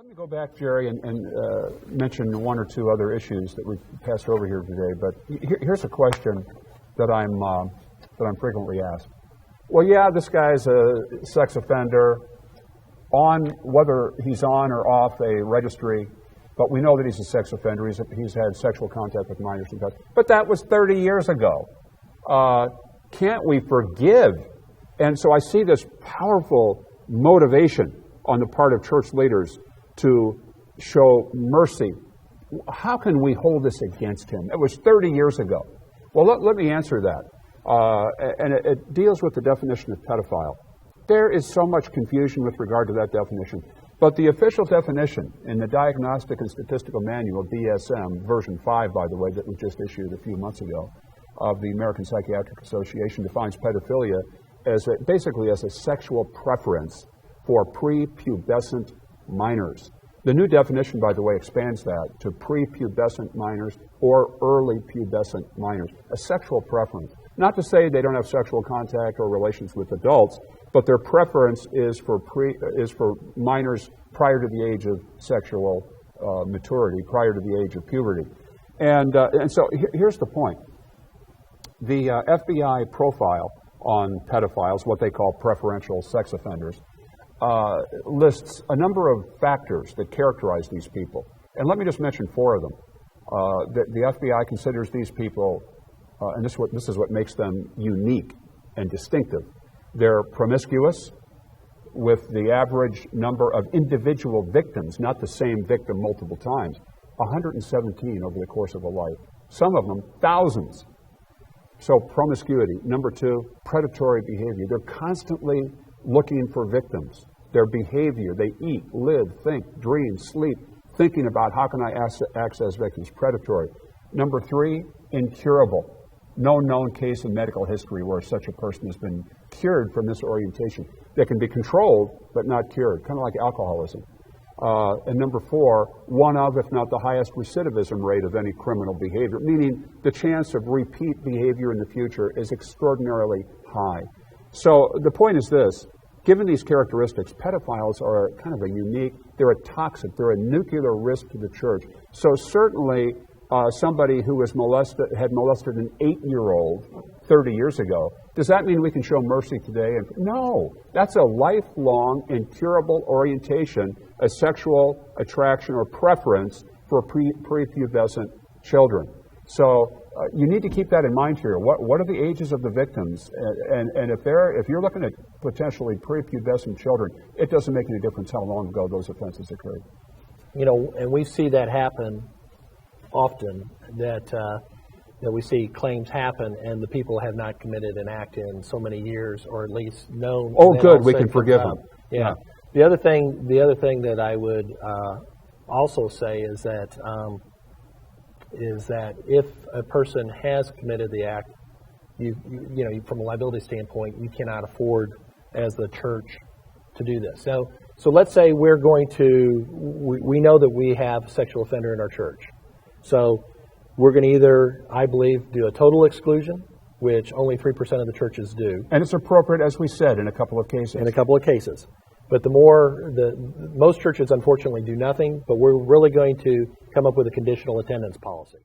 Let me go back, Jerry, and mention one or two other issues that we've passed over here today. But here's a question that I'm frequently asked. Well, yeah, this guy's a sex offender, whether he's on or off a registry, but we know that he's a sex offender. He's had sexual contact with minors and such. But that was 30 years ago. Can't we forgive? And so I see this powerful motivation on the part of church leaders to show mercy. How can we hold this against him? It was 30 years ago. Well, let me answer that. And it deals with the definition of pedophile. There is so much confusion with regard to that definition. But the official definition in the Diagnostic and Statistical Manual, DSM, version 5, by the way, that was just issued a few months ago, of the American Psychiatric Association, defines pedophilia basically as a sexual preference for prepubescent minors. The new definition, by the way, expands that to prepubescent minors or early pubescent minors, a sexual preference. Not to say they don't have sexual contact or relations with adults, but their preference is for minors prior to the age of sexual maturity, prior to the age of puberty. And so here's the point. The FBI profile on pedophiles, what they call preferential sex offenders, lists a number of factors that characterize these people. And let me just mention four of them. The FBI considers these people, and this is what makes them unique and distinctive. They're promiscuous, with the average number of individual victims, not the same victim multiple times, 117 over the course of a life. Some of them, thousands. So promiscuity. Number two, predatory behavior. They're constantly looking for victims. Their behavior, they eat, live, think, dream, sleep, thinking about how can I access victims. Predatory. Number three, incurable. No known case in medical history where such a person has been cured from this orientation. They can be controlled, but not cured, kind of like alcoholism. And number four, one of, if not the highest recidivism rate of any criminal behavior, meaning the chance of repeat behavior in the future is extraordinarily high. So the point is this, given these characteristics, pedophiles are kind of a unique, they're a toxic, they're a nuclear risk to the church. So certainly somebody who had molested an 8-year-old 30 years ago, does that mean we can show mercy today? No, that's a lifelong incurable orientation, a sexual attraction or preference for prepubescent children. So you need to keep that in mind here. What are the ages of the victims? And if you're looking at potentially prepubescent children, it doesn't make any difference how long ago those offenses occurred. You know, and we see that happen often, that we see claims happen and the people have not committed an act in so many years, or at least known. Oh, good, we can forgive them. Yeah. The other thing that I would also say is that if a person has committed the act, you from a liability standpoint, you cannot afford as the church to do this. So let's say we know that we have a sexual offender in our church. So we're going to either, I believe, do a total exclusion, which only 3% of the churches do. And it's appropriate, as we said, in a couple of cases. In a couple of cases. But most churches, unfortunately, do nothing, but we're really going to come up with a conditional attendance policy.